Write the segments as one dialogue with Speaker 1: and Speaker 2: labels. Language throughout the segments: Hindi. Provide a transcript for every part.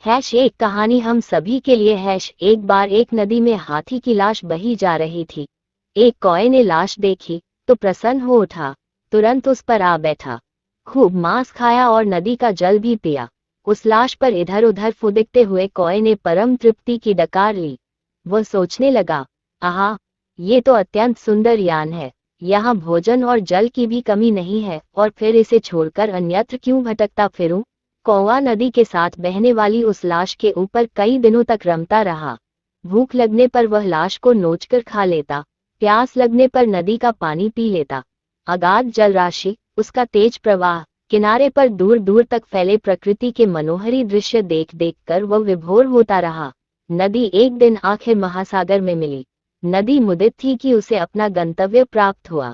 Speaker 1: एक कहानी हम सभी के लिए है। एक बार एक नदी में हाथी की लाश बही जा रही थी। एक कौए ने लाश देखी तो प्रसन्न हो उठा, तुरंत उस पर आ बैठा, खूब मांस खाया और नदी का जल भी पिया। उस लाश पर इधर उधर फुदकते हुए कौए ने परम तृप्ति की डकार ली। वह सोचने लगा, आहा, ये तो अत्यंत सुंदर यान है। यहाँ भोजन और जल की भी कमी नहीं है, और फिर इसे छोड़कर अन्यत्र क्यों भटकता फिरूं। कौवा नदी के साथ बहने वाली उस लाश के ऊपर कई दिनों तक रमता रहा। भूख लगने पर वह लाश को नोचकर खा लेता, प्यास लगने पर नदी का पानी पी लेता। अगाध जल राशि, उसका तेज प्रवाह, किनारे पर दूर दूर तक फैले प्रकृति के मनोहरी दृश्य देख देख कर वह विभोर होता रहा। नदी एक दिन आखिर महासागर में मिली। नदी मुदित थी कि उसे अपना गंतव्य प्राप्त हुआ।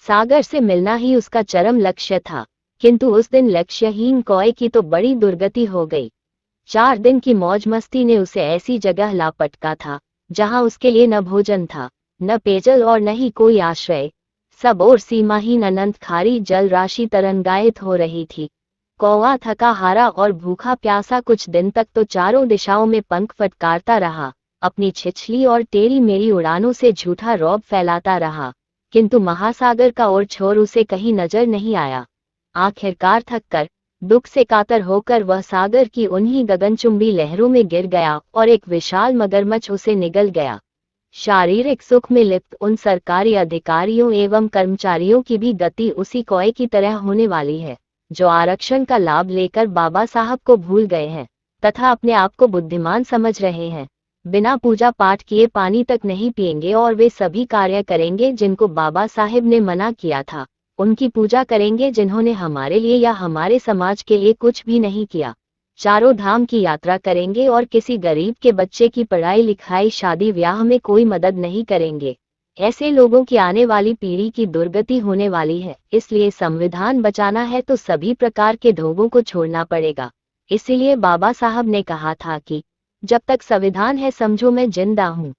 Speaker 1: सागर से मिलना ही उसका चरम लक्ष्य था, किंतु उस दिन लक्ष्यहीन कौए की तो बड़ी दुर्गति हो गई। 4 दिन की मौज मस्ती ने उसे ऐसी जगह ला पटका था जहां उसके लिए न भोजन था, न पेयजल और न ही कोई आश्रय। सब ओर सीमाहीन अनंत खारी जल राशि तरंगायित हो रही थी। कौवा थका हारा और भूखा प्यासा कुछ दिन तक तो चारों दिशाओं में पंख फटकारता रहा, अपनी छिछली और टेढ़ी मेढ़ी उड़ानों से झूठा रौब फैलाता रहा, किंतु महासागर का और छोर उसे कहीं नजर नहीं आया। आखिरकार थककर, दुख से कातर होकर वह सागर की उन्हीं गगनचुंबी लहरों में गिर गया और एक विशाल मगरमच्छ उसे निगल गया। शारीरिक सुख में लिप्त उन सरकारी अधिकारियों एवं कर्मचारियों की भी गति उसी कौए की तरह होने वाली है, जो आरक्षण का लाभ लेकर बाबा साहब को भूल गए हैं तथा अपने आप को बुद्धिमान समझ रहे हैं। बिना पूजा पाठ किए पानी तक नहीं पिएंगे और वे सभी कार्य करेंगे जिनको बाबा साहेब ने मना किया था। उनकी पूजा करेंगे जिन्होंने हमारे लिए या हमारे समाज के लिए कुछ भी नहीं किया। चारों धाम की यात्रा करेंगे और किसी गरीब के बच्चे की पढ़ाई लिखाई शादी ब्याह में कोई मदद नहीं करेंगे। ऐसे लोगों की आने वाली पीढ़ी की दुर्गति होने वाली है। इसलिए संविधान बचाना है तो सभी प्रकार के ढोंगों को छोड़ना पड़ेगा। इसीलिए बाबा साहब ने कहा था कि जब तक संविधान है समझो मैं जिंदा हूँ।